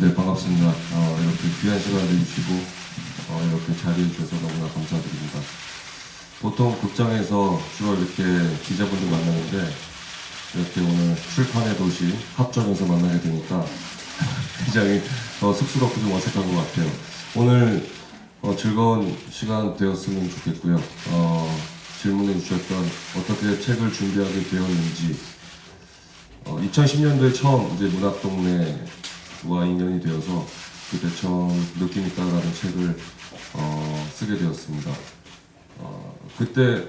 네, 반갑습니다. 이렇게 귀한 시간을 내주시고 이렇게 자리해 주셔서 너무나 감사드립니다. 보통 극장에서 주로 이렇게 기자분들 만나는데 이렇게 오늘 출판의 도시 합정에서 만나게 되니까 굉장히 쑥스럽고 좀 어색한 것 같아요. 오늘 즐거운 시간 되었으면 좋겠고요. 질문해 주셨던 어떻게 책을 준비하게 되었는지 2010년도에 처음 이제 문학동네와 인연이 되어서 그때 처음 느낌 있다라는 책을 쓰게 되었습니다. 그때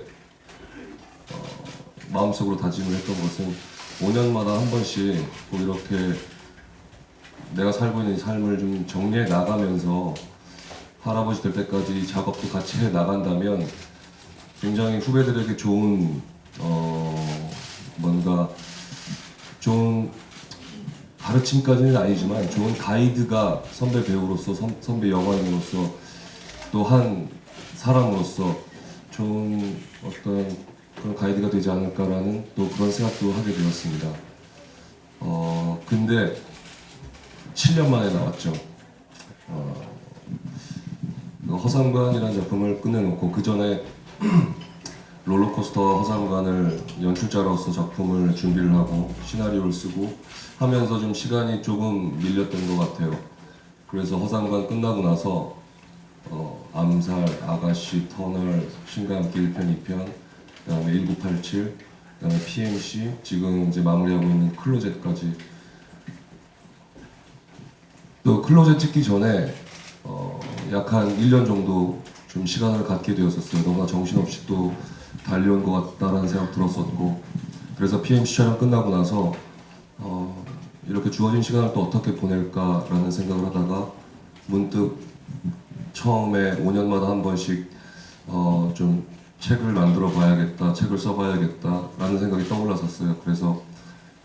마음속으로 다짐을 했던 것은 5년마다 한 번씩 꼭 이렇게 내가 살고 있는 삶을 좀 정리해 나가면서 할아버지 될 때까지 작업도 같이 해 나간다면 굉장히 후배들에게 좋은 뭔가 좋은 가르침까지는 아니지만 좋은 가이드가 선배 배우로서 선배 영화인으로서 또 한 사람으로서 좋은 어떤 그런 가이드가 되지 않을까라는 또 그런 생각도 하게 되었습니다. 근데 7년 만에 나왔죠. 허삼관이라는 작품을 끝내놓고 그 전에 롤러코스터 허삼관을 연출자로서 작품을 준비를 하고 시나리오를 쓰고 하면서 좀 시간이 조금 밀렸던 것 같아요. 그래서 허삼관 끝나고 나서 암살, 아가씨, 터널, 신과함께 1편, 2편, 그다음에 1987, 그다음에 PMC, 지금 이제 마무리하고 있는 클로젯까지. 또 클로젯 찍기 전에 약 한 1년 정도 좀 시간을 갖게 되었었어요. 너무나 정신없이 또 달려온 것 같다라는 생각 들었었고, 그래서 PMC 촬영 끝나고 나서 이렇게 주어진 시간을 또 어떻게 보낼까라는 생각을 하다가 문득 처음에 5년마다 한 번씩 좀 책을 만들어 봐야겠다, 책을 써봐야겠다라는 생각이 떠올랐었어요. 그래서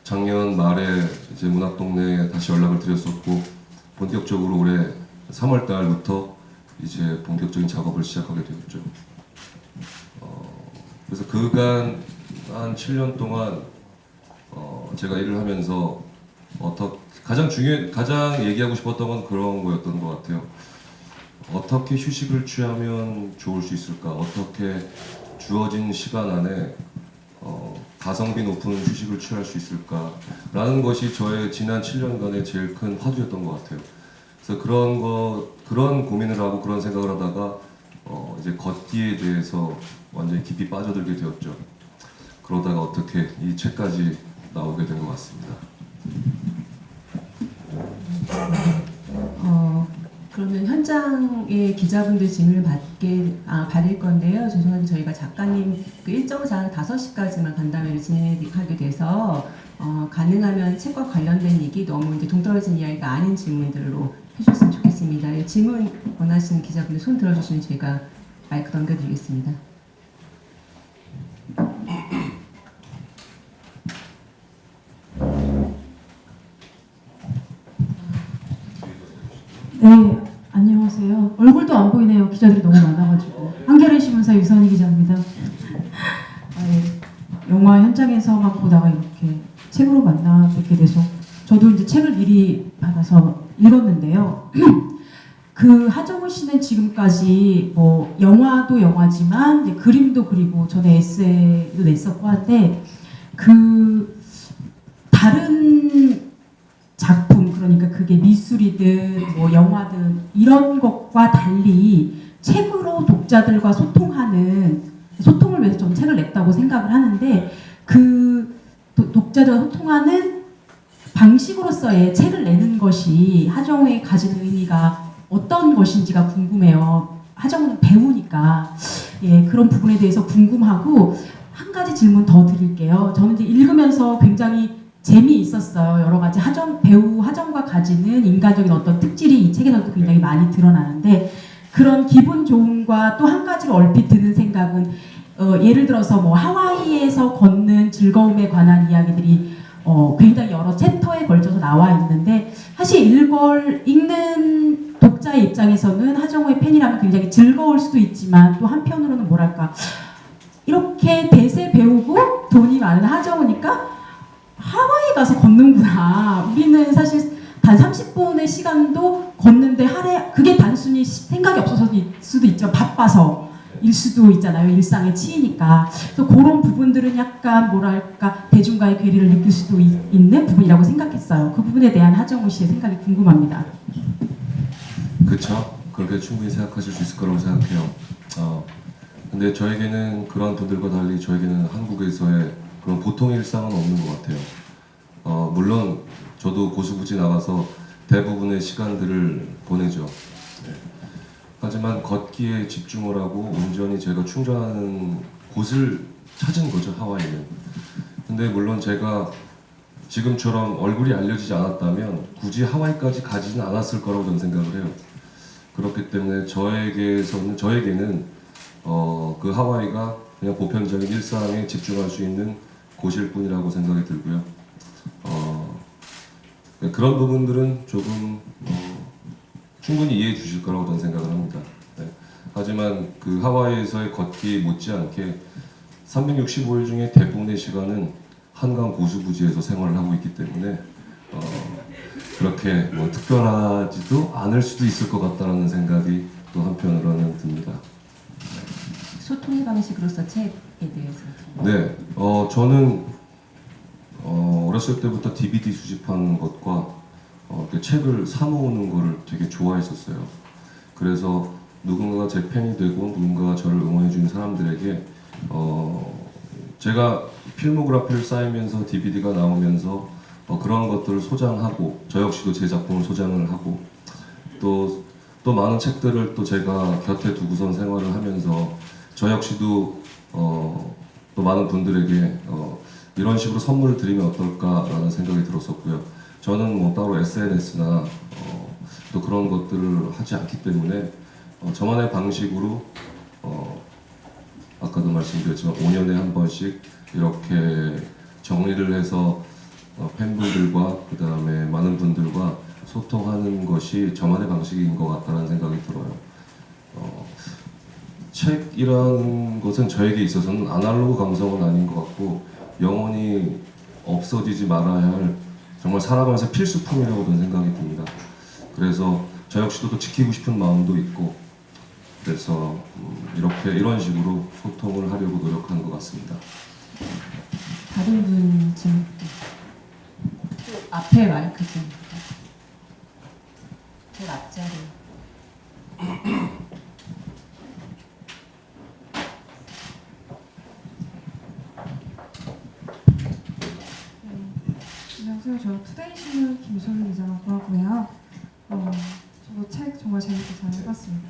작년 말에 이제 문학동네에 다시 연락을 드렸었고 본격적으로 올해 3월 달부터 이제 본격적인 작업을 시작하게 되었죠. 그래서 그간 한 7년 동안 제가 일을 하면서 가장 얘기하고 싶었던 건 그런 거였던 것 같아요. 어떻게 휴식을 취하면 좋을 수 있을까? 어떻게 주어진 시간 안에 가성비 높은 휴식을 취할 수 있을까? 라는 것이 저의 지난 7년간의 제일 큰 화두였던 것 같아요. 그래서 그런 고민을 하고 그런 생각을 하다가 이제 걷기에 대해서 완전히 깊이 빠져들게 되었죠. 그러다가 어떻게 이 책까지 나오게 된 것 같습니다. 그러면 현장의 기자분들 질문을 받을 건데요. 죄송한데 저희가 작가님 그 일정상 5시까지만 간담회를 진행하게 돼서 가능하면 책과 관련된 얘기 너무 이제 동떨어진 이야기가 아닌 질문들로 해주셨으면 좋겠습니다. 질문 원하시는 기자분들 손 들어주시면 제가 마이크 넘겨드리겠습니다. 네, 안녕하세요. 얼굴도 안 보이네요. 기자들이 너무 많아가지고. 한겨레 신문사 유선희 기자입니다. 영화 현장에서만 보다가 이렇게 책으로 만나 뵙게 돼서 저도 이제 책을 미리 받아서 읽었는데요. 그 하정우 씨는 지금까지 뭐 영화도 영화지만 이제 그림도 그리고 전에 에세이도 냈었고 한데 그 다른 작품, 그러니까 그게 미술이든 뭐 영화든 이런 것과 달리 책으로 독자들과 소통을 위해서 좀 책을 냈다고 생각을 하는데 그 독자들과 소통하는 방식으로서의 책을 내는 것이 하정우의 가진 의미가 어떤 것인지가 궁금해요. 하정우는 배우니까 그런 부분에 대해서 궁금하고 한 가지 질문 더 드릴게요. 저는 이제 읽으면서 굉장히 재미있었어요. 여러 가지 배우 하정우가 가지는 인간적인 어떤 특질이 이 책에서도 굉장히 많이 드러나는데 그런 기분 좋음과 또 한 가지로 얼핏 드는 생각은 예를 들어서 뭐 하와이에서 걷는 즐거움에 관한 이야기들이 굉장히 여러 챕터에 걸쳐서 나와 있는데 사실 읽는 독자의 입장에서는 하정우의 팬이라면 굉장히 즐거울 수도 있지만 또 한편으로는 뭐랄까 이렇게 대세 배우고 돈이 많은 하정우니까 하와이 가서 걷는구나. 우리는 사실 단 30분의 시간도 걷는데 하루에 그게 단순히 생각이 없어서일 수도 있죠. 바빠서 일 수도 있잖아요. 일상에 치이니까. 또 그런 부분들은 약간 뭐랄까 대중과의 괴리를 느낄 수도 있는 부분이라고 생각했어요. 그 부분에 대한 하정우 씨의 생각이 궁금합니다. 그쵸? 그렇게 충분히 생각하실 수 있을 거라고 생각해요. 근데 저에게는 그런 분들과 달리 저에게는 한국에서의 그런 보통의 일상은 없는 것 같아요. 물론 저도 고수부지 나가서 대부분의 시간들을 보내죠. 네. 하지만 걷기에 집중을 하고 온전히 제가 충전하는 곳을 찾은 거죠, 하와이는. 근데 물론 제가 지금처럼 얼굴이 알려지지 않았다면 굳이 하와이까지 가지는 않았을 거라고 저는 생각을 해요. 그렇기 때문에 저에게는 그 하와이가 그냥 보편적인 일상에 집중할 수 있는 곳일 뿐이라고 생각이 들고요. 그런 부분들은 조금 충분히 이해해 주실 거라고 저는 생각을 합니다. 네. 하지만 그 하와이에서의 걷기 못지않게 365일 중에 대부분의 시간은 한강 고수부지에서 생활을 하고 있기 때문에 그렇게 뭐 특별하지도 않을 수도 있을 것 같다는 생각이 또 한편으로는 듭니다. 소통의 방식으로서 책에 대해서. 네, 저는 어렸을 때부터 DVD 수집하는 것과 이렇게 책을 사 모으는 거를 되게 좋아했었어요. 그래서 누군가가 제 팬이 되고 누군가가 저를 응원해 주는 사람들에게 제가 필모그래피를 쌓이면서 DVD가 나오면서 그런 것들을 소장하고 저 역시도 제 작품을 소장을 하고 또 많은 책들을 또 제가 곁에 두고선 생활을 하면서 저 역시도 또 많은 분들에게 이런 식으로 선물을 드리면 어떨까라는 생각이 들었었고요. 저는 뭐 따로 SNS나 또 그런 것들을 하지 않기 때문에 저만의 방식으로 아까도 말씀드렸지만 5년에 한 번씩 이렇게 정리를 해서 팬분들과 그 다음에 많은 분들과 소통하는 것이 저만의 방식인 것 같다는 생각이 들어요. 책이라는 것은 저에게 있어서는 아날로그 감성은 아닌 것 같고 영원히 없어지지 말아야 할 정말 살아가면서 필수품이라고 저는 생각이 듭니다. 그래서 저 역시도 또 지키고 싶은 마음도 있고 그래서 이런 식으로 소통을 하려고 노력하는 것 같습니다. 다른 분 지금 앞에 마이크 좀. 제일 앞자리. 안녕하세요. 저 투데이신문 김소윤 기자라고 하고요. 저도 책 정말 재밌게 잘 읽었습니다.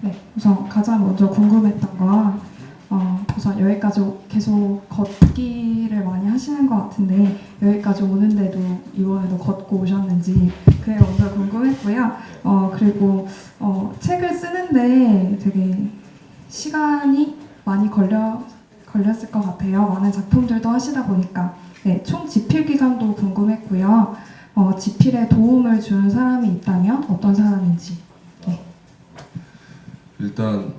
네, 우선 가장 먼저 궁금했던 건 우선 여기까지 계속 걷기를 많이 하시는 것 같은데 여기까지 오는데도 이번에도 걷고 오셨는지 그게 먼저 궁금했고요. 그리고 책을 쓰는데 되게 시간이 많이 걸렸을 것 같아요. 많은 작품들도 하시다 보니까 네, 총 집필 기간도 궁금했고요. 집필에 도움을 준 사람이 있다면 어떤 사람인지. 네. 일단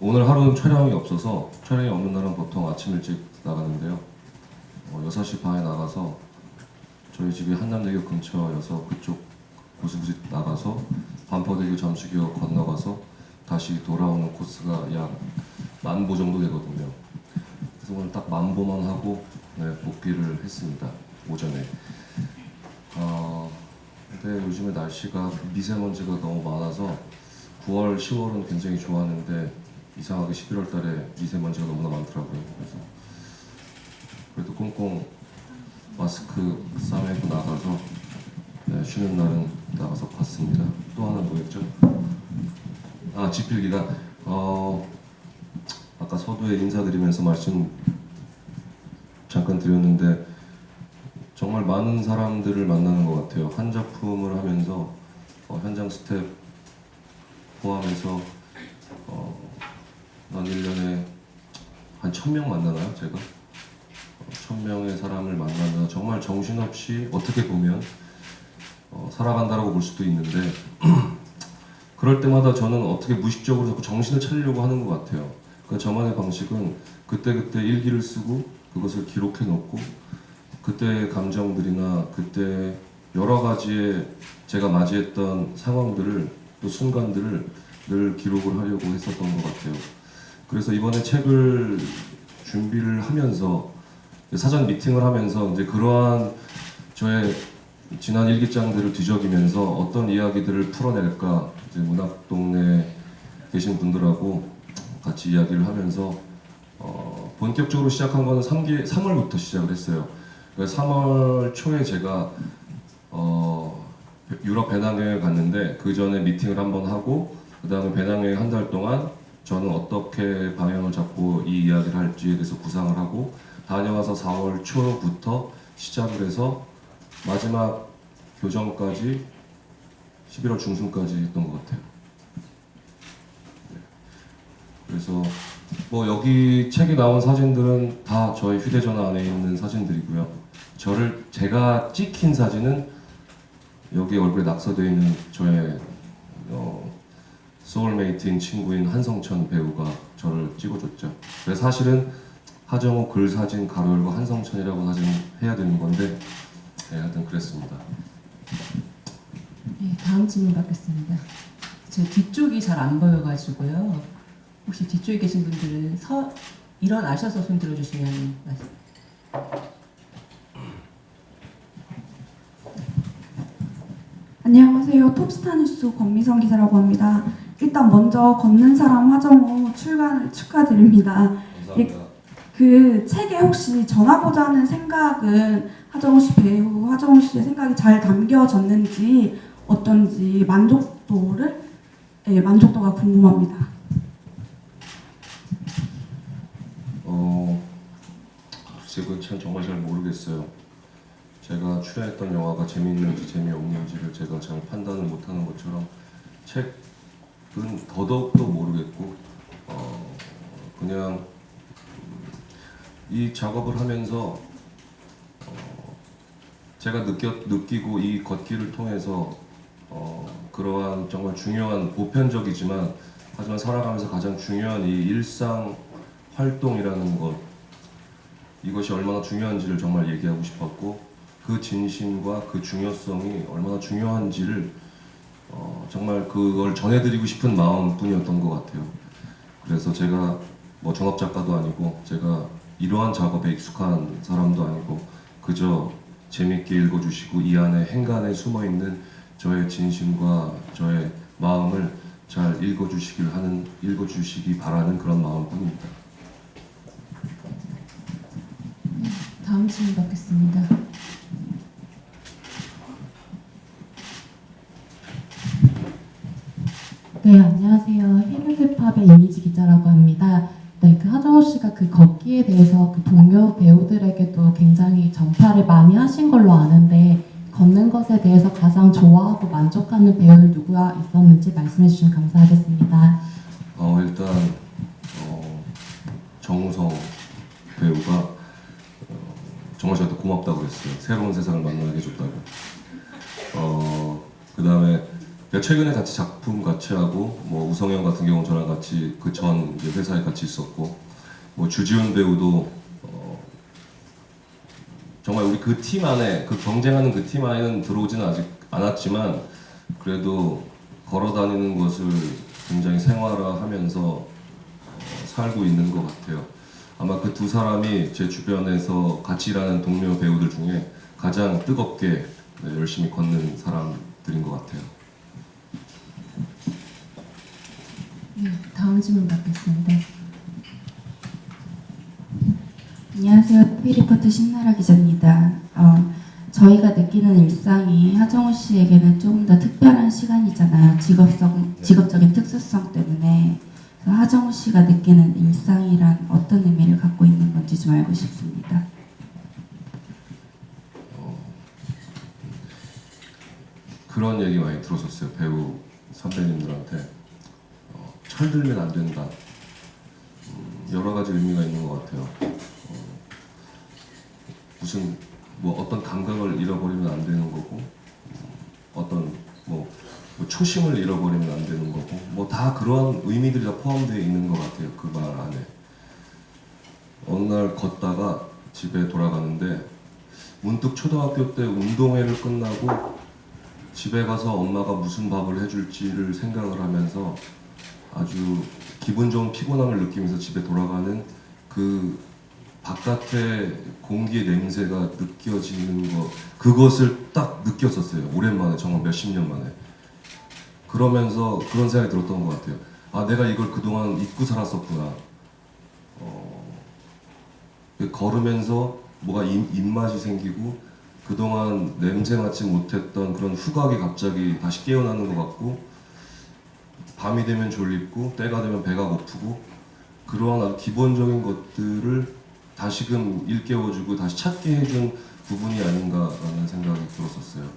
오늘 하루는 촬영이 없어서 촬영이 없는 날은 보통 아침 일찍 나가는데요. 6시 반에 나가서 저희 집이 한남대교 근처여서 그쪽 고수부지 나가서 반포대교 잠수교 건너가서 다시 돌아오는 코스가 약 10,000보 정도 되거든요. 그래서 오늘 딱 10,000보만 하고 복귀를 했습니다. 오전에. 근데 요즘에 날씨가 미세먼지가 너무 많아서 9월, 10월은 굉장히 좋았는데 이상하게 11월 달에 미세먼지가 너무나 많더라고요. 그래서 그래도 꽁꽁 마스크 싸매고 나가서 쉬는 날은 나가서 봤습니다. 또 하나 뭐였죠? 집필기가 아까 서두에 인사드리면서 말씀 잠깐 드렸는데 정말 많은 사람들을 만나는 것 같아요. 한 작품을 하면서 현장 스텝 포함해서 한 1년에 한 1,000명 만나나요? 제가? 1,000명의 사람을 만나면 정말 정신없이 어떻게 보면 살아간다라고 볼 수도 있는데 그럴 때마다 저는 어떻게 무의식적으로 자꾸 정신을 차리려고 하는 것 같아요. 그러니까 저만의 방식은 그때그때 일기를 쓰고 그것을 기록해 놓고 그때의 감정들이나 그때 여러 가지의 제가 맞이했던 상황들을 또 순간들을 늘 기록을 하려고 했었던 것 같아요. 그래서 이번에 책을 준비를 하면서 사전 미팅을 하면서 이제 그러한 저의 지난 일기장들을 뒤적이면서 어떤 이야기들을 풀어낼까 이제 문학동네에 계신 분들하고 같이 이야기를 하면서 본격적으로 시작한 거는 3월부터 시작을 했어요. 그러니까 3월 초에 제가 유럽 배낭여행을 갔는데 그 전에 미팅을 한번 하고 그 다음에 배낭여행 한 달 동안 저는 어떻게 방향을 잡고 이 이야기를 할지에 대해서 구상을 하고 다녀와서 4월 초부터 시작을 해서 마지막 교정까지 11월 중순까지 했던 것 같아요. 네. 그래서 뭐 여기 책에 나온 사진들은 다 저의 휴대전화 안에 있는 사진들이고요. 제가 찍힌 사진은 여기 얼굴에 낙서되어 있는 저의 소울메이트인 친구인 한성천 배우가 저를 찍어줬죠. 그래서 사실은 하정우 글 사진 가로 열고 한성천이라고 사진 해야 되는 건데 네, 하여튼 그랬습니다. 네, 다음 질문 받겠습니다. 제 뒤쪽이 잘 안 보여가지고요. 혹시 뒤쪽에 계신 분들은 일어나셔서 손 들어주시면 말씀. 안녕하세요. 톱스타뉴스 권미성 기자라고 합니다. 일단 먼저 걷는 사람 하정우 출간을 축하드립니다. 감사합니다. 그 책에 혹시 전하고자 하는 생각은 하정우 씨 배우 하정우 씨의 생각이 잘 담겨졌는지 어떤지 만족도가 궁금합니다. 글쎄 그건 참 정말 잘 모르겠어요. 제가 출연했던 영화가 재미있는지 재미없는지를 제가 잘 판단을 못하는 것처럼 책은 더더욱도 모르겠고 그냥 이 작업을 하면서 제가 느끼고 이 걷기를 통해서 그러한 정말 중요한 보편적이지만 하지만 살아가면서 가장 중요한 이 일상 활동이라는 것 이것이 얼마나 중요한지를 정말 얘기하고 싶었고 그 진심과 그 중요성이 얼마나 중요한지를 정말 그걸 전해드리고 싶은 마음뿐이었던 것 같아요. 그래서 제가 뭐 전업 작가도 아니고 제가 이러한 작업에 익숙한 사람도 아니고 그저 재밌게 읽어주시고 이 안에 행간에 숨어있는 저의 진심과 저의 마음을 잘 읽어주시기 바라는 그런 마음뿐입니다. 다음 질문 받겠습니다. 네, 안녕하세요. 히든힙합의 이미지 기자라고 합니다. 네, 그 하정우 씨가 그 걷기에 대해서 그 동료 배우들에게도 굉장히 전파를 많이 하신 걸로 아는데 걷는 것에 대해서 가장 좋아하고 만족하는 배우는 누구가 있었는지 말씀해 주시면 감사하겠습니다. 일단 정우성 배우가 정말 저한테 고맙다고 그랬어요. 새로운 세상을 만나게 해줬다고. 그 다음에 최근에 같이 작품 같이 하고 뭐 우성현 같은 경우는 저랑 같이 그 전 회사에 같이 있었고 뭐 주지훈 배우도 정말 우리 그 팀 안에 그 경쟁하는 그 팀 안에는 들어오지는 아직 않았지만 그래도 걸어다니는 것을 굉장히 생활화하면서 살고 있는 것 같아요. 아마 그 두 사람이 제 주변에서 같이 일하는 동료 배우들 중에 가장 뜨겁게 열심히 걷는 사람들인 것 같아요. 네, 다음 질문 받겠습니다. 안녕하세요. TV리포트 신나라 기자입니다. 저희가 느끼는 일상이 하정우 씨에게는 조금 더 특별한 시간이잖아요. 직업적인 특수성 때문에. 그래서 하정우 씨가 느끼는 일상이란 어떤 의미를 갖고 있는 건지 좀 알고 싶습니다. 그런 얘기 많이 들었었어요. 배우 선배님들한테 철들면 안 된다. 여러 가지 의미가 있는 것 같아요. 무슨 뭐 어떤 감각을 잃어버리면 안 되는 거고 어떤 뭐 초심을 잃어버리면 안 되는 거고 뭐 다 그런 의미들이 다 포함되어 있는 것 같아요. 그 말 안에. 어느 날 걷다가 집에 돌아가는데 문득 초등학교 때 운동회를 끝나고 집에 가서 엄마가 무슨 밥을 해줄지를 생각을 하면서 아주 기분 좋은 피곤함을 느끼면서 집에 돌아가는 그 바깥의 공기의 냄새가 느껴지는 거, 그것을 딱 느꼈었어요. 오랜만에, 정말 몇십 년 만에. 그러면서 그런 생각이 들었던 것 같아요. 아, 내가 이걸 그동안 잊고 살았었구나. 걸으면서 뭐가 입맛이 생기고 그동안 냄새 맡지 못했던 그런 후각이 갑자기 다시 깨어나는 것 같고, 밤이 되면 졸립고 때가 되면 배가 고프고, 그러한 아주 기본적인 것들을 다시금 일깨워주고 다시 찾게 해준 부분이 아닌가라는 생각이 들었었어요.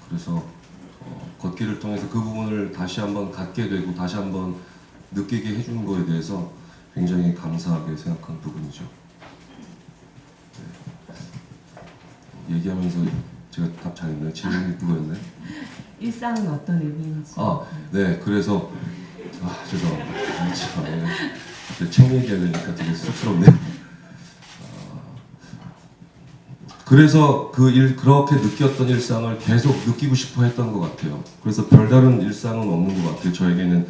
그래서 걷기를 통해서 그 부분을 다시 한번 갖게 되고 다시 한번 느끼게 해준 거에 대해서 굉장히 감사하게 생각한 부분이죠. 네. 얘기하면서 제가 답 잘했나요? 질문이 그거였나요? 일상은 어떤 의미인지. 아, 네. 그래서 죄송합니다. 참, 책 얘기하려니까 되게 쑥스럽네요. 그래서 그렇게 느꼈던 일상을 계속 느끼고 싶어 했던 것 같아요. 그래서 별다른 일상은 없는 것 같아요. 저에게는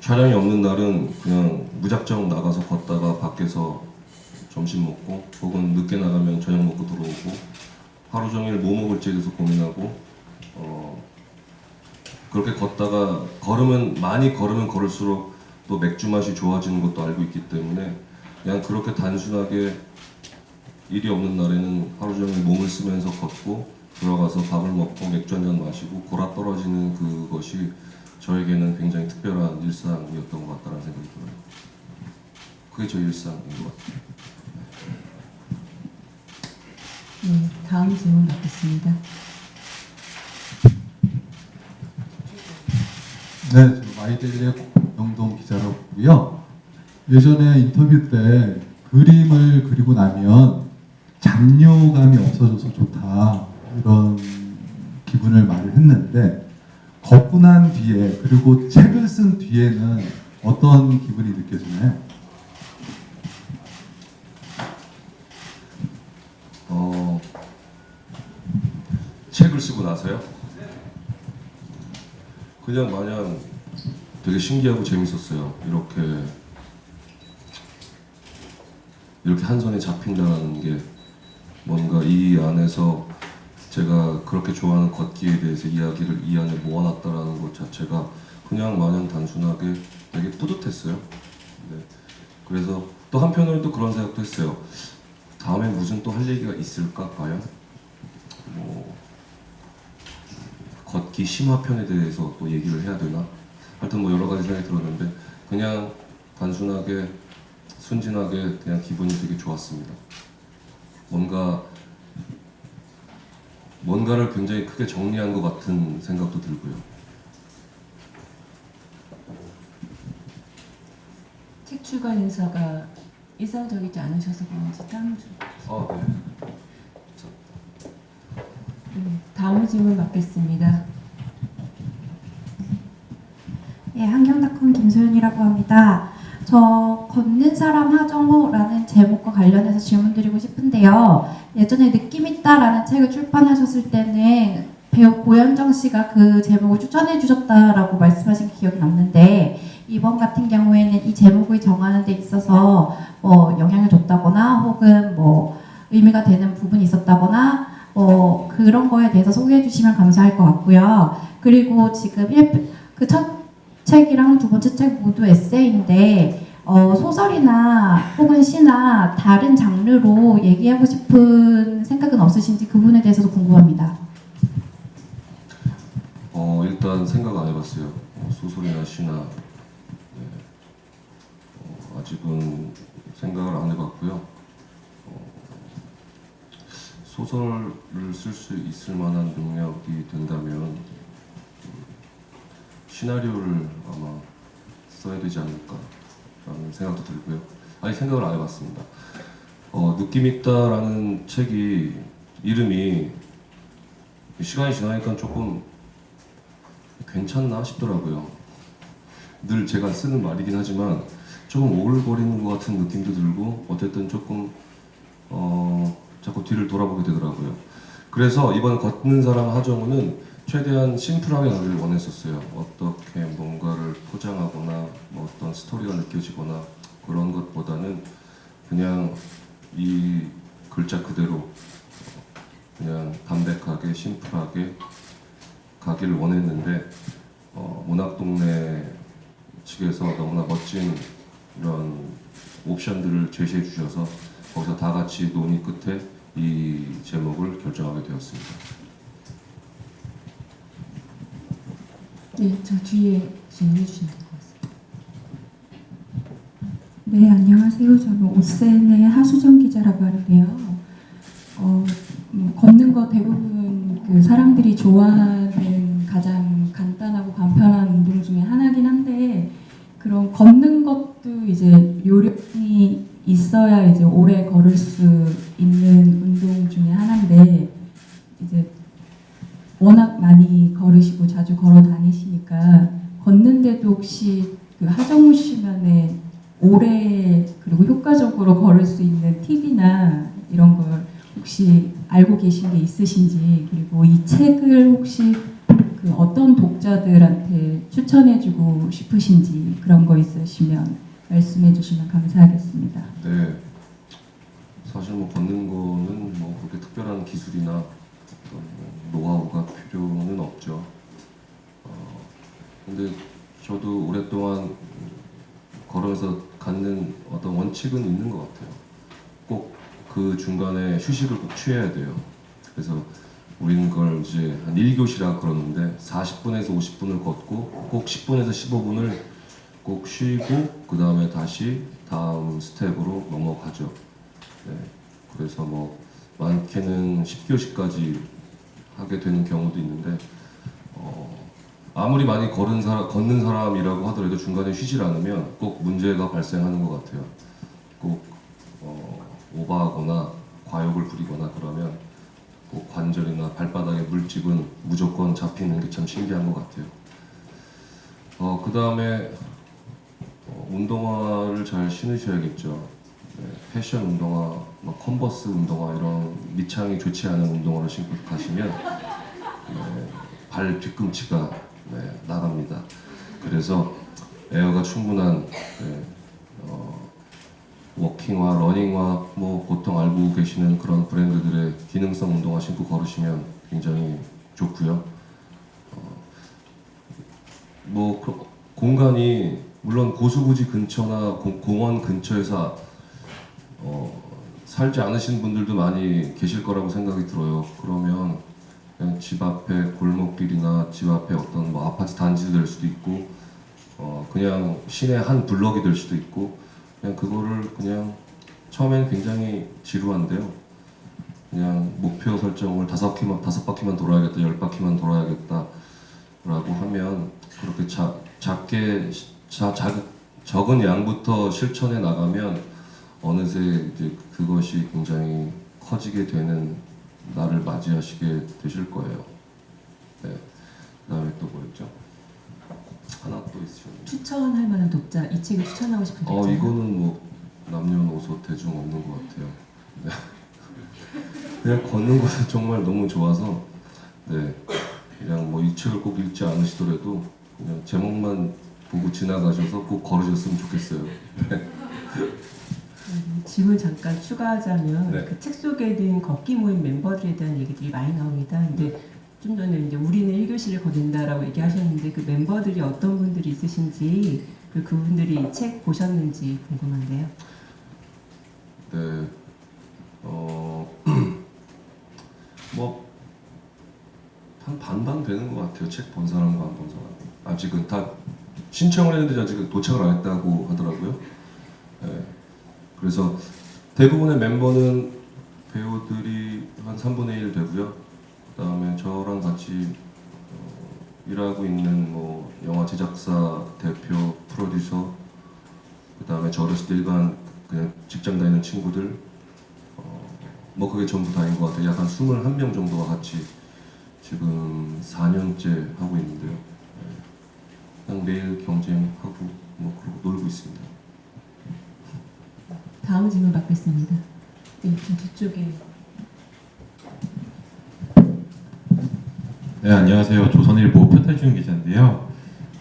촬영이 없는 날은 그냥 무작정 나가서 걷다가 밖에서 점심 먹고, 혹은 늦게 나가면 저녁 먹고 들어오고, 하루 종일 뭐 먹을지에 대해서 고민하고, 그렇게 걷다가 많이 걸으면 걸을수록 또 맥주 맛이 좋아지는 것도 알고 있기 때문에 그냥 그렇게 단순하게 일이 없는 날에는 하루 종일 몸을 쓰면서 걷고 들어가서 밥을 먹고 맥주 한잔 마시고 골아 떨어지는 그것이 저에게는 굉장히 특별한 일상이었던 것 같다는 생각이 들어요. 그게 저 일상인 것 같아요. 네, 다음 질문 받겠습니다. 네, 저 마이데일리의 영동 기자라고요. 예전에 인터뷰 때 그림을 그리고 나면 잡료감이 없어져서 좋다, 이런 기분을 말을 했는데, 걷고 난 뒤에 그리고 책을 쓴 뒤에는 어떤 기분이 느껴지나요? 책을 쓰고 나서요? 그냥 마냥 되게 신기하고 재밌었어요. 이렇게 한 손에 잡힌다는 게, 뭔가 이 안에서 제가 그렇게 좋아하는 걷기에 대해서 이야기를 이 안에 모아놨다라는 것 자체가 그냥 마냥 단순하게 되게 뿌듯했어요. 네. 그래서 또 한편으로는 또 그런 생각도 했어요. 다음에 무슨 또 할 얘기가 있을까 과연? 뭐 걷기 심화편에 대해서 또 얘기를 해야 되나? 하여튼 뭐 여러 가지 생각이 들었는데 그냥 단순하게 순진하게 그냥 기분이 되게 좋았습니다. 뭔가를 굉장히 크게 정리한 것 같은 생각도 들고요. 책 출간 인사가 일상적이지 않으셔서 그런지 땀을 좀. 네. 다음 질문 받겠습니다. 예, 한경닷컴 김소연이라고 합니다. 저 걷는 사람 하정우라는 제목과 관련해서 질문 드리고 싶은데요. 예전에 느낌 있다라는 책을 출판하셨을 때는 배우 고현정 씨가 그 제목을 추천해 주셨다라고 말씀하신 기억이 남는데, 이번 같은 경우에는 이 제목을 정하는 데 있어서 영향을 줬다거나 혹은 의미가 되는 부분이 있었다거나 그런 거에 대해서 소개해 주시면 감사할 것 같고요. 그리고 지금 그 첫 책이랑 두 번째 책 모두 에세이인데 소설이나 혹은 시나 다른 장르로 얘기하고 싶은 생각은 없으신지 그 부분에 대해서도 궁금합니다. 일단 생각 안 해봤어요. 소설이나 시나. 네. 아직은 생각을 안 해봤고요. 소설을 쓸 수 있을 만한 능력이 된다면 시나리오를 아마 써야 되지 않을까라는 생각도 들고요. 아니, 생각을 안 해봤습니다. 느낌 있다라는 책이 이름이 시간이 지나니까 조금 괜찮나 싶더라고요. 늘 제가 쓰는 말이긴 하지만 조금 오글거리는 것 같은 느낌도 들고 어쨌든 조금 자꾸 뒤를 돌아보게 되더라고요. 그래서 이번 걷는 사람 하정우는 최대한 심플하게 가기를 원했었어요. 어떻게 뭔가를 포장하거나 뭐 어떤 스토리가 느껴지거나 그런 것보다는 그냥 이 글자 그대로 그냥 담백하게 심플하게 가기를 원했는데 문학동네 측에서 너무나 멋진 이런 옵션들을 제시해 주셔서 거기서 다 같이 논의 끝에 이 제목을 결정하게 되었습니다. 네, 저 뒤에 질문해 주시면 될 것 같습니다. 네, 안녕하세요. 저는 오센의 하수정 기자라고 하는데요. 걷는 거 대부분 그 사람들이 좋아하는 가장 간단하고 간편한 운동 중에 하나긴 한데 그런 걷는 것도 이제 요령이 있어야 이제 오래 걸을 수 있는 운동 중에 하나인데 이제 워낙 많이 걸으시고 자주 걸어 다니시니까 걷는데도 혹시 그 하정우 씨만의 오래 그리고 효과적으로 걸을 수 있는 팁이나 이런 걸 혹시 알고 계신 게 있으신지, 그리고 이 책을 혹시 그 어떤 독자들한테 추천해주고 싶으신지 그런 거 있으시면 말씀해 주시면 감사하겠습니다. 네, 사실 뭐 걷는 거는 뭐 그렇게 특별한 기술이나 어떤 노하우가 필요는 없죠. 근데 저도 오랫동안 걸어서 갖는 어떤 원칙은 있는 것 같아요. 꼭 그 중간에 휴식을 꼭 취해야 돼요. 그래서 우리는 그걸 이제 한 1교시라 그러는데 40분에서 50분을 걷고 꼭 10분에서 15분을 꼭 쉬고 그 다음에 다시 다음 스텝으로 넘어가죠. 네. 그래서 뭐 많게는 10교시까지 하게 되는 경우도 있는데 아무리 많이 걷는 사람이라고 하더라도 중간에 쉬질 않으면 꼭 문제가 발생하는 것 같아요. 꼭 오버하거나 과욕을 부리거나 그러면 꼭 관절이나 발바닥에 물집은 무조건 잡히는 게 참 신기한 것 같아요. 그 다음에 운동화를 잘 신으셔야겠죠. 네, 패션 운동화, 뭐 컨버스 운동화 이런 밑창이 좋지 않은 운동화를 신고 가시면 발 뒤꿈치가 나갑니다. 그래서 에어가 충분한 워킹화, 러닝화, 뭐 보통 알고 계시는 그런 브랜드들의 기능성 운동화 신고 걸으시면 굉장히 좋고요. 공간이 물론 고수부지 근처나 공원 근처에서 살지 않으신 분들도 많이 계실 거라고 생각이 들어요. 그러면 그냥 집 앞에 골목길이나 집 앞에 어떤 뭐 아파트 단지도 될 수도 있고 그냥 시내 한 블럭이 될 수도 있고 그냥 그거를 그냥 처음엔 굉장히 지루한데요. 그냥 목표 설정을 5바퀴만 돌아야겠다, 10바퀴만 돌아야겠다라고 하면 그렇게 적은 양부터 실천해 나가면 어느새 이제 그것이 굉장히 커지게 되는 날을 맞이하시게 되실 거예요. 네. 그다음에 또 뭐였죠? 하나 또 있으셨네요. 추천할 만한 독자, 이 책을 추천하고 싶은 독자. 이거는 뭐 남녀노소 대중 없는 것 같아요. 네. 그냥 걷는 것은 정말 너무 좋아서 네. 그냥 뭐 이 책을 꼭 읽지 않으시더라도 그냥 제목만 보고 지나가셔서 꼭 걸으셨으면 좋겠어요. 네. 질문 잠깐 추가하자면 네. 그 책 속에 든 걷기 모임 멤버들에 대한 얘기들이 많이 나옵니다. 근데 좀 전에 이제 우리는 1교시를 걷는다라고 얘기하셨는데 그 멤버들이 어떤 분들이 있으신지 그분들이 이 책 보셨는지 궁금한데요. 네. 뭐 한 반반 되는 것 같아요. 책 본 사람과 안 본 사람. 아직은 다 신청을 했는데 아직은 도착을 안 했다고 하더라고요. 네. 그래서 대부분의 멤버는 배우들이 한 3분의 1 되고요. 그다음에 저랑 같이 일하고 있는 뭐 영화 제작사 대표, 프로듀서, 그다음에 저 어렸을 때 일반 그냥 직장 다니는 친구들, 뭐 그게 전부 다인 것 같아요. 약 한 21명 정도가 같이 지금 4년째 하고 있는데요. 그냥 매일 경쟁하고 뭐 그러고 놀고 있습니다. 다음 질문 받겠습니다. 네, 좀 뒤쪽에. 네, 안녕하세요. 조선일보 표태준 기자인데요.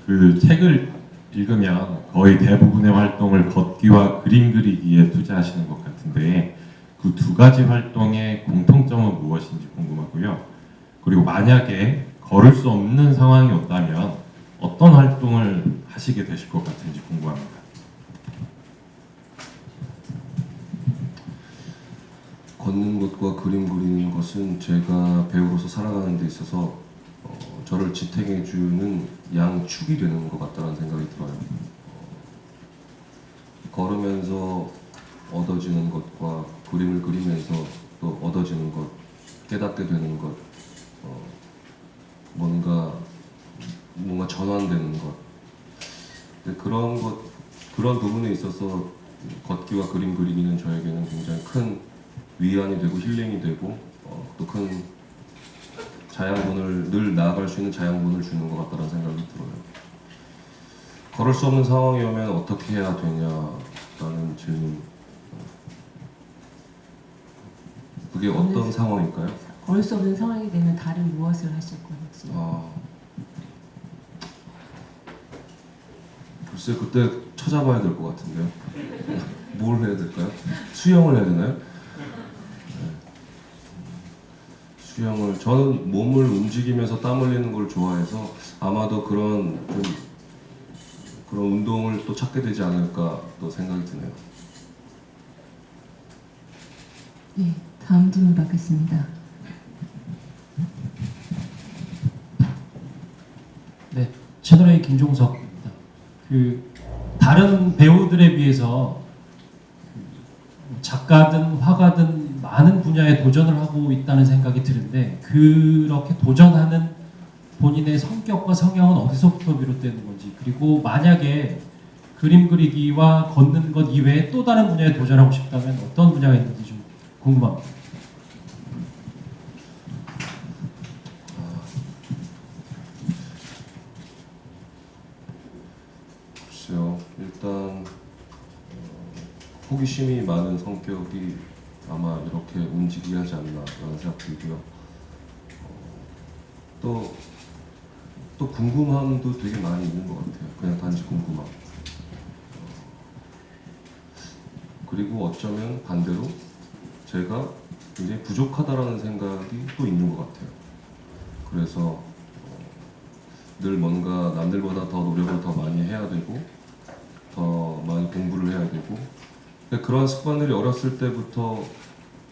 그 책을 읽으면 거의 대부분의 활동을 걷기와 그림 그리기에 투자하시는 것 같은데 그 두 가지 활동의 공통점은 무엇인지 궁금하고요. 그리고 만약에 걸을 수 없는 상황이 온다면 어떤 활동을 하시게 되실 것 같은지 궁금합니다. 걷는 것과 그림 그리는 것은 제가 배우로서 살아가는 데 있어서 저를 지탱해주는 양축이 되는 것 같다는 생각이 들어요. 걸으면서 얻어지는 것과 그림을 그리면서 또 얻어지는 것, 깨닫게 되는 것, 뭔가 전환되는 것. 근데 그런 부분에 있어서 걷기와 그림 그리기는 저에게는 굉장히 큰 위안이 되고 힐링이 되고 또 큰 자양분을 늘 나아갈 수 있는 자양분을 주는 것 같다는 생각이 들어요. 걸을 수 없는 상황이 오면 어떻게 해야 되냐라는 질문. 그게 어떤 상황일까요? 걸을 수 없는 상황이 되면 다른 무엇을 하실 건지. 글쎄 그때 찾아봐야 될 것 같은데요. 뭘 해야 될까요? 수영을 해야 되나요? 수영을 저는 몸을 움직이면서 땀 흘리는 걸 좋아해서 아마도 그런 운동을 또 찾게 되지 않을까 또 생각이 드네요. 네, 다음 질문 받겠습니다. 네, 채널A 김종석입니다. 그 다른 배우들에 비해서 작가든 화가든 많은 분야에 도전을 하고 있다는 생각이 드는데 그렇게 도전하는 본인의 성격과 성향은 어디서부터 비롯되는 건지, 그리고 만약에 그림 그리기와 걷는 것 이외에 또 다른 분야에 도전하고 싶다면 어떤 분야가 있는지 좀 궁금합니다. 글쎄요, 일단 호기심이 많은 성격이 아마 이렇게 움직이게 하지 않나라는 생각 들고요. 또 궁금함도 되게 많이 있는 것 같아요. 그냥 단지 궁금함. 그리고 어쩌면 반대로 제가 굉장히 부족하다라는 생각이 또 있는 것 같아요. 그래서 늘 뭔가 남들보다 더 노력을 더 많이 해야 되고 더 많이 공부를 해야 되고 그런 습관들이 어렸을 때부터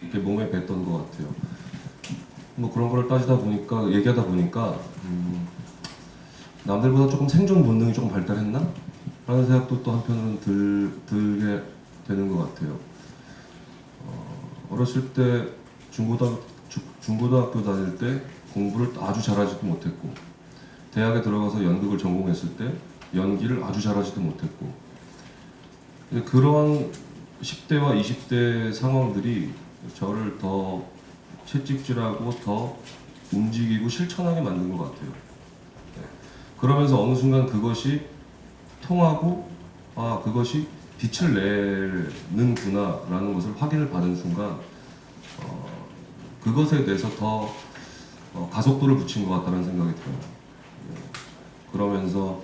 이렇게 몸에 뱄던 것 같아요. 뭐 그런 걸 얘기하다 보니까 남들보다 조금 생존 본능이 조금 발달했나? 라는 생각도 또 한편으로는 들게 되는 것 같아요. 어렸을 때 중고등학교 다닐 때 공부를 아주 잘하지도 못했고 대학에 들어가서 연극을 전공했을 때 연기를 아주 잘하지도 못했고 그런 10대와 20대 상황들이 저를 더 채찍질하고 더 움직이고 실천하게 만든 것 같아요. 그러면서 어느 순간 그것이 통하고 그것이 빛을 내는구나 라는 것을 확인을 받은 순간 그것에 대해서 더 가속도를 붙인 것 같다는 생각이 들어요. 그러면서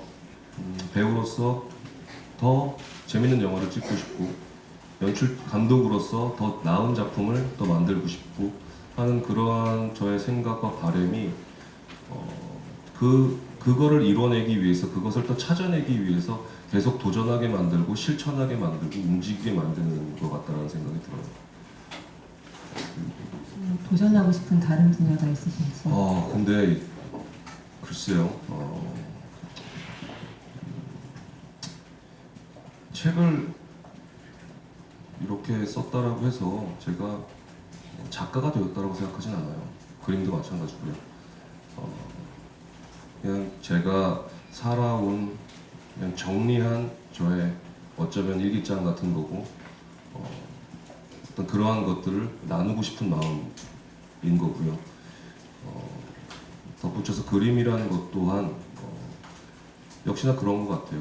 배우로서 더 재밌는 영화를 찍고 싶고 연출 감독으로서 더 나은 작품을 더 만들고 싶고 하는 그러한 저의 생각과 바람이 그거를 이뤄내기 위해서 그것을 또 찾아내기 위해서 계속 도전하게 만들고 실천하게 만들고 움직이게 만드는 것 같다는 생각이 들어요. 도전하고 싶은 다른 분야가 있으신지? 근데 글쎄요. 책을 이렇게 썼다라고 해서 제가 작가가 되었다라고 생각하진 않아요. 그림도 마찬가지고요. 그냥 제가 살아온 그냥 정리한 저의 어쩌면 일기장 같은 거고 어떤 그러한 것들을 나누고 싶은 마음인 거고요. 덧붙여서 그림이라는 것 또한 역시나 그런 것 같아요.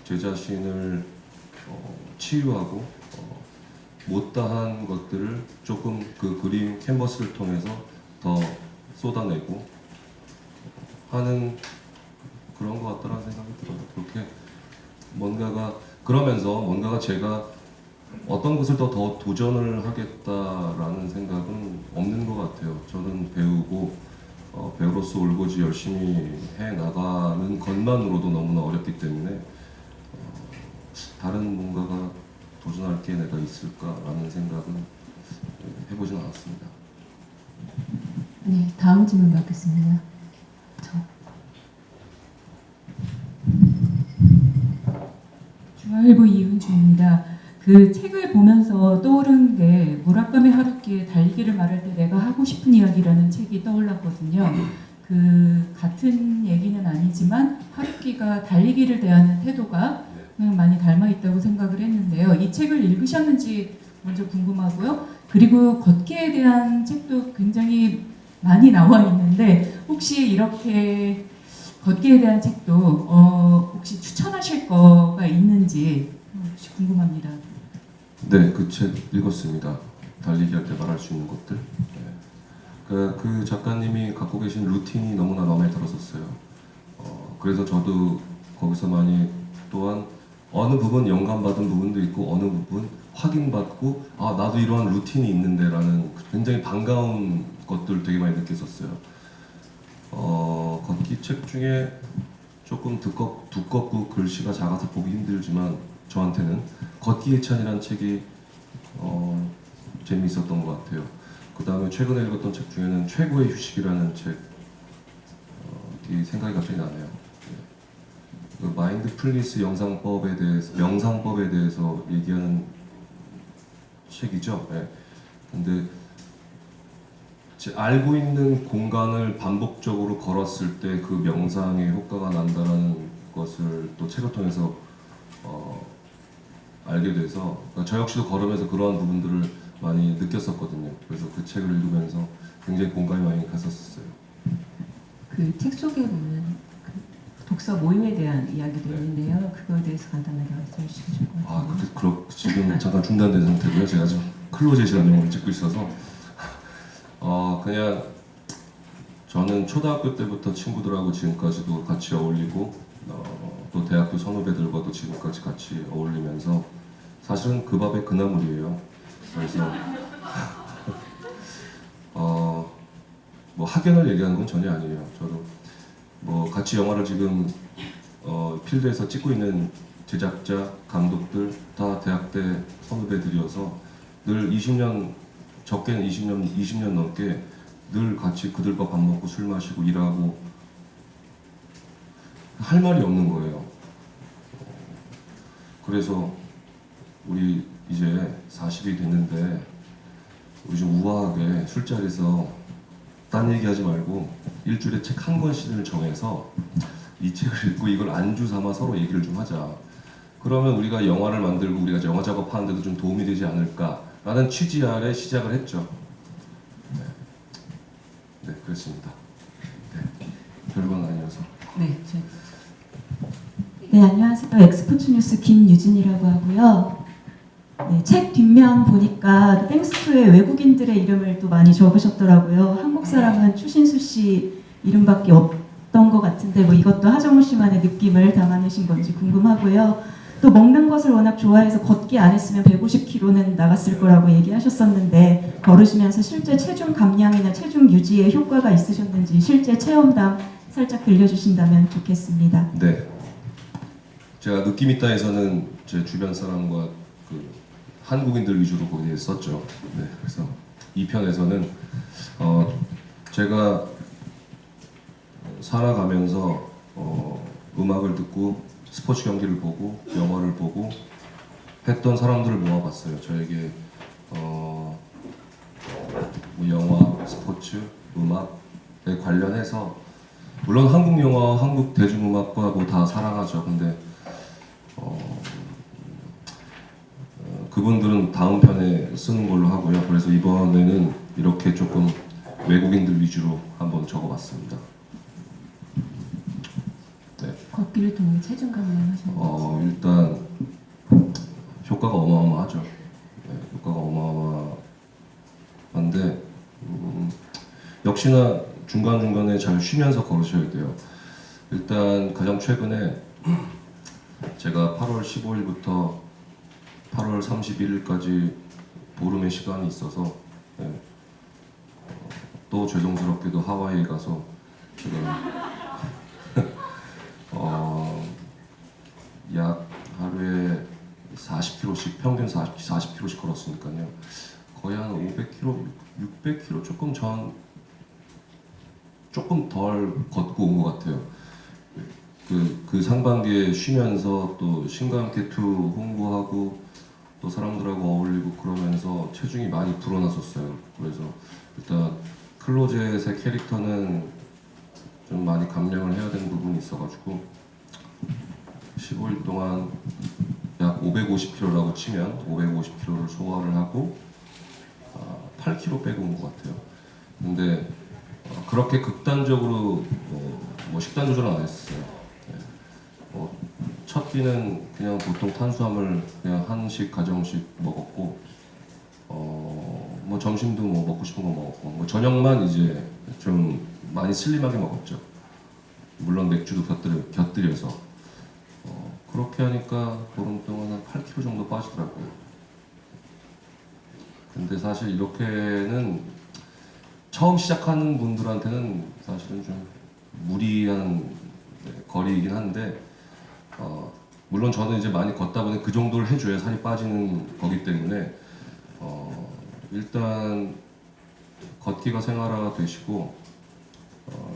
제 자신을 치유하고 못다한 것들을 조금 그 그림 캔버스를 통해서 더 쏟아내고 하는 그런 것 같다라는 생각이 들어요. 그렇게 뭔가가 제가 어떤 것을 더 도전을 하겠다라는 생각은 없는 것 같아요. 저는 배우고 배우로서 올고지 열심히 해 나가는 것만으로도 너무나 어렵기 때문에 다른 뭔가가 도전할 게 내가 있을까라는 생각은 해보진 않았습니다. 네, 다음 질문 받겠습니다. 중앙일보 이은주입니다. 그 책을 보면서 떠오른 게 무라카미 하루키의 달리기를 말할 때 내가 하고 싶은 이야기라는 책이 떠올랐거든요. 그 같은 얘기는 아니지만 하루키가 달리기를 대하는 태도가 그냥 많이 닮아 있다고 생각을 했는데요. 이 책을 읽으셨는지 먼저 궁금하고요. 그리고 걷기에 대한 책도 굉장히 많이 나와 있는데 혹시 이렇게 걷기에 대한 책도 혹시 추천하실 거가 있는지 혹시 궁금합니다. 네, 그 책 읽었습니다. 달리기 할 때 말할 수 있는 것들. 네. 그 작가님이 갖고 계신 루틴이 너무나 마음에 들었었어요. 그래서 저도 거기서 많이 또한 어느 부분 영감받은 부분도 있고 어느 부분 확인받고 아 나도 이러한 루틴이 있는데라는 굉장히 반가운 것들 되게 많이 느꼈었어요. 걷기 책 중에 조금 두껍고 글씨가 작아서 보기 힘들지만 저한테는 걷기의 찬이라는 책이 재미있었던 것 같아요. 그 다음에 최근에 읽었던 책 중에는 최고의 휴식이라는 책 생각이 갑자기 나네요. 그 마인드풀니스 명상법에 대해서 얘기하는 책이죠. 네. 근데 알고 있는 공간을 반복적으로 걸었을 때 그 명상의 효과가 난다라는 것을 또 책을 통해서 알게 돼서 저 역시도 걸으면서 그러한 부분들을 많이 느꼈었거든요. 그래서 그 책을 읽으면서 굉장히 공감이 많이 갔었어요. 그 책 속에 보면 그 독서 모임에 대한 이야기도 있는데요. 그거에 대해서 간단하게 말씀해 주시면 좋을 것 같아요. 지금 잠깐 중단된 상태고요. 제가 지금 클로젯이라는 영화를 찍고 있어서 그냥 저는 초등학교 때부터 친구들하고 지금까지도 같이 어울리고 또 대학교 선후배들과도 지금까지 같이 어울리면서 사실은 그 밥의 그 나물이에요. 그래서 뭐 학연을 얘기하는 건 전혀 아니에요. 저도 뭐 같이 영화를 지금 필드에서 찍고 있는 제작자, 감독들 다 대학 때 선후배들이어서 늘 20년 적게는 20년 넘게 늘 같이 그들과 밥 먹고 술 마시고 일하고 할 말이 없는 거예요. 그래서 우리 이제 40이 됐는데 우리 좀 우아하게 술자리에서 딴 얘기하지 말고 일주일에 책 한 권씩을 정해서 이 책을 읽고 이걸 안주 삼아 서로 얘기를 좀 하자. 그러면 우리가 영화를 만들고 우리가 영화 작업하는데도 좀 도움이 되지 않을까라는 취지 아래 시작을 했죠. 네, 그렇습니다. 네, 별건 아니어서. 네, 네, 안녕하세요. 엑스포츠 뉴스 김유진이라고 하고요. 네, 책 뒷면 보니까 땡스투에 외국인들의 이름을 또 많이 적으셨더라고요. 한국 사람은 추신수 씨 이름밖에 없던 것 같은데 뭐 이것도 하정우 씨만의 느낌을 담아내신 건지 궁금하고요. 또 먹는 것을 워낙 좋아해서 걷기 안 했으면 150kg는 나갔을 거라고 얘기하셨었는데 걸으시면서 실제 체중 감량이나 체중 유지에 효과가 있으셨는지 실제 체험담 살짝 들려주신다면 좋겠습니다. 네. 제가 느낌 있다에서는 제 주변 사람과 그 한국인들 위주로 거기에 썼죠. 네, 그래서 이 편에서는 제가 살아가면서 음악을 듣고 스포츠 경기를 보고 영화를 보고 했던 사람들을 모아봤어요. 저에게 뭐 영화, 스포츠, 음악에 관련해서 물론 한국 영화, 한국 대중음악과 뭐 다 사랑하죠. 근데 그분들은 다음 편에 쓰는 걸로 하고요. 그래서 이번에는 이렇게 조금 외국인들 위주로 한번 적어봤습니다. 걷기를 통해 체중 감량하셨는지. 일단 효과가 어마어마하죠. 네, 효과가 어마어마한데 역시나 중간중간에 잘 쉬면서 걸으셔야 돼요. 일단 가장 최근에 제가 8월 15일부터 8월 31일까지 보름의 시간이 있어서 또 죄송스럽게도 하와이에 가서 지금 약 하루에 40km씩 평균 40km씩 걸었으니까요. 거의 한 500km, 600km 조금 덜 걷고 온 것 같아요. 그 상반기에 쉬면서 또 신감캐2 홍보하고 또 사람들하고 어울리고 그러면서 체중이 많이 불어났었어요. 그래서 일단 클로젯의 캐릭터는 좀 많이 감량을 해야 되는 부분이 있어가지고 15일 동안 약 550kg라고 치면 550kg를 소화를 하고 8kg 빼고 온 것 같아요. 근데 그렇게 극단적으로 뭐 식단 조절은 안 했어요. 첫 끼는 그냥 보통 탄수화물 그냥 한식 가정식 먹었고 뭐 점심도 뭐 먹고 싶은 거 먹었고 뭐 저녁만 이제 좀 많이 슬림하게 먹었죠. 물론 맥주도 곁들여서 그렇게 하니까 보름 동안 한 8kg 정도 빠지더라고요. 근데 사실 이렇게는 처음 시작하는 분들한테는 사실은 좀 무리한 거리이긴 한데 물론 저는 이제 많이 걷다 보니 그 정도를 해줘야 살이 빠지는 거기 때문에 일단 걷기가 생활화가 되시고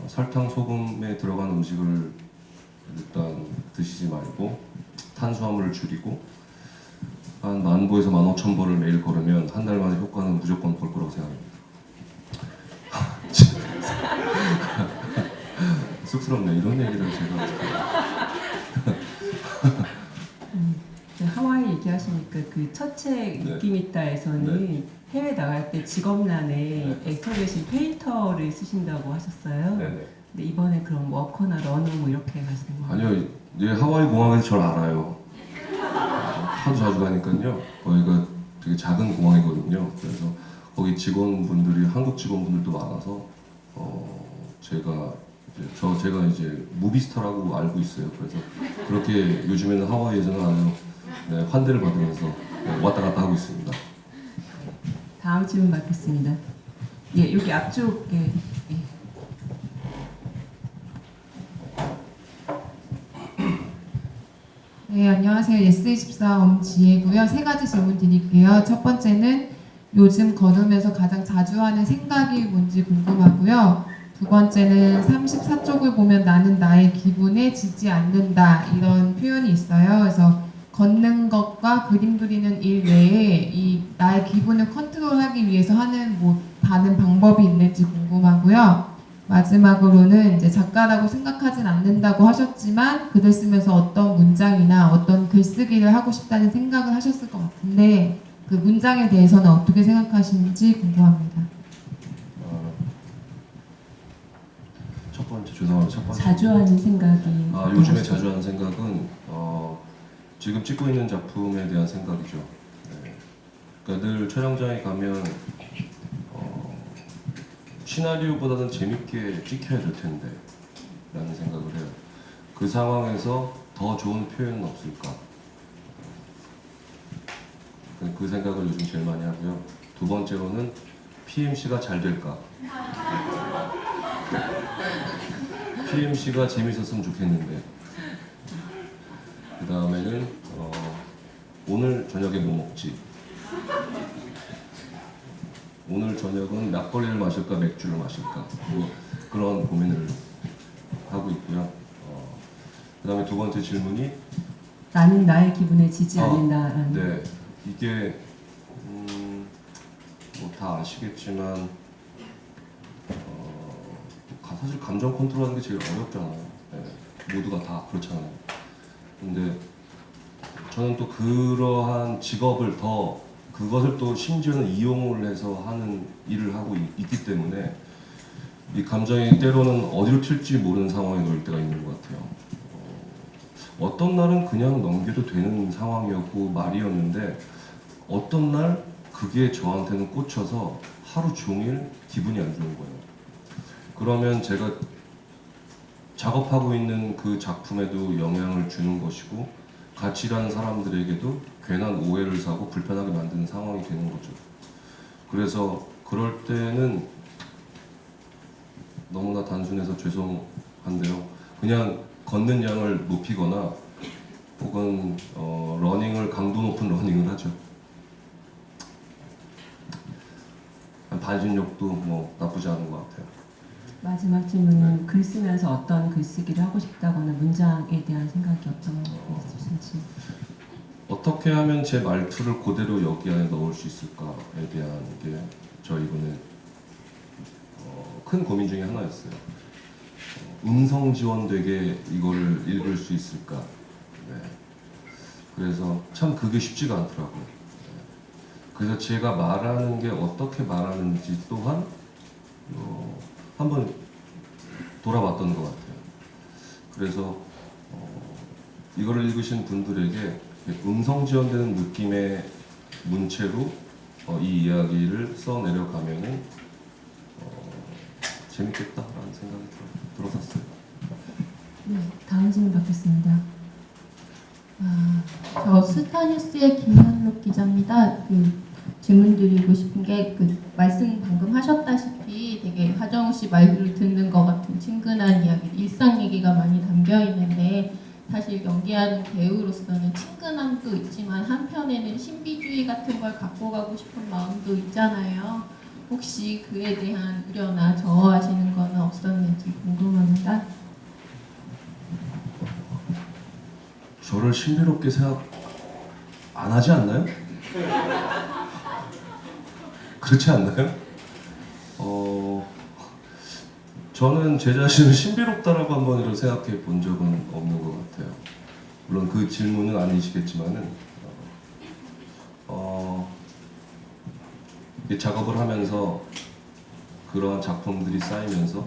설탕, 소금에 들어간 음식을 일단 드시지 말고 탄수화물을 줄이고 한 10,000보에서 15,000보를 매일 걸으면 한 달 만에 효과는 무조건 볼 거라고 생각합니다. 쑥스럽네 이런 얘기를 제가. 하와이 얘기하시니까 그 첫 책 느낌 있다에서는 해외 나갈 때 직업란에 액터 대신 페인터를 쓰신다고 하셨어요. 네네. 근데 이번에 그럼 워커나 러너 뭐 이렇게 가시는 거예요? 아니요, 이제 하와이 공항에서 저를 알아요. 하도 자주 가니까요. 거기가 되게 작은 공항이거든요. 그래서 거기 직원분들이 한국 직원분들도 많아서 제가 이제 무비스타라고 알고 있어요. 그래서 그렇게 요즘에는 하와이에서는 아주 환대를 받으면서 왔다 갔다 하고 있습니다. 다음 질문 받겠습니다. 예, 여기 앞쪽에. 네, 안녕하세요. 예스24 엄지혜고요. 3가지 질문 드릴게요. 첫 번째는 요즘 걸으면서 가장 자주 하는 생각이 뭔지 궁금하고요. 두 번째는 34쪽을 보면 나는 나의 기분에 지지 않는다 이런 표현이 있어요. 그래서 걷는 것과 그림 그리는 일 외에 이 나의 기분을 컨트롤하기 위해서 하는 뭐 다른 방법이 있는지 궁금하고요. 마지막으로는 이제 작가라고 생각하진 않는다고 하셨지만 글을 쓰면서 어떤 문장이나 어떤 글쓰기를 하고 싶다는 생각을 하셨을 것 같은데 그 문장에 대해서는 어떻게 생각하시는지 궁금합니다. 첫 번째 죄송합니다. 첫 번째. 자주 하는 생각이. 요즘에 자주 하는 생각은 지금 찍고 있는 작품에 대한 생각이죠. 네. 그러니까 늘 촬영장에 가면 시나리오보다는 재밌게 찍혀야 될 텐데 라는 생각을 해요. 그 상황에서 더 좋은 표현은 없을까? 그 생각을 요즘 제일 많이 하고요. 두 번째로는 PMC가 잘 될까? PMC가 재밌었으면 좋겠는데 그 다음에는 오늘 저녁에 뭐 먹지? 오늘 저녁은 막걸리를 마실까 맥주를 마실까 뭐 그런 고민을 하고 있고요. 그 다음에 두 번째 질문이 나는 나의 기분에 지지 않는다라는. 네, 이게 뭐 다 아시겠지만 사실 감정 컨트롤하는 게 제일 어렵잖아요. 네, 모두가 다 그렇잖아요. 근데 저는 또 그러한 직업을 그것을 또 심지어는 이용을 해서 하는 일을 하고 있기 때문에 이 감정이 때로는 어디로 튈지 모르는 상황에 놓일 때가 있는 것 같아요. 어떤 날은 그냥 넘겨도 되는 상황이었고 말이었는데 어떤 날 그게 저한테는 꽂혀서 하루 종일 기분이 안 좋은 거예요. 그러면 제가 작업하고 있는 그 작품에도 영향을 주는 것이고 같이 일하는 사람들에게도 괜한 오해를 사고 불편하게 만드는 상황이 되는 거죠. 그래서 그럴 때는 너무나 단순해서 죄송한데요. 그냥 걷는 양을 높이거나 혹은 러닝을 강도 높은 러닝을 하죠. 반신욕도 뭐 나쁘지 않은 것 같아요. 마지막 질문은 글 쓰면서 어떤 글쓰기를 하고 싶다거나 문장에 대한 생각이 어떤 게 있으신지. 어떻게 하면 제 말투를 그대로 여기 안에 넣을 수 있을까에 대한 게 저 이번에 큰 고민 중에 하나였어요. 음성 지원되게 이거를 읽을 수 있을까. 네. 그래서 참 그게 쉽지가 않더라고요. 네. 그래서 제가 말하는 게 어떻게 말하는지 또한 한번 돌아봤던 것 같아요. 그래서 이거를 읽으신 분들에게 음성 지원되는 느낌의 문체로 이 이야기를 써내려가면은 재밌겠다라는 생각이 들었었어요. 네, 다음 질문 받겠습니다. 저 스타뉴스의 김현록 기자입니다. 질문 드리고 싶은 게 말씀 방금 하셨다시피 되게 하정우 씨 말을 듣는 것 같은 친근한 이야기, 일상 얘기가 많이 담겨 있는데 사실 연기하는 배우로서는 친근함도 있지만 한편에는 신비주의 같은 걸 갖고 가고 싶은 마음도 있잖아요. 혹시 그에 대한 우려나 저어하시는 거는 없었는지 궁금합니다. 저를 신비롭게 생각 안 하지 않나요? 그렇지 않나요? 저는 제 자신을 신비롭다라고 한 번이라도 생각해 본 적은 없는 것 같아요. 물론 그 질문은 아니시겠지만은 이 작업을 하면서 그러한 작품들이 쌓이면서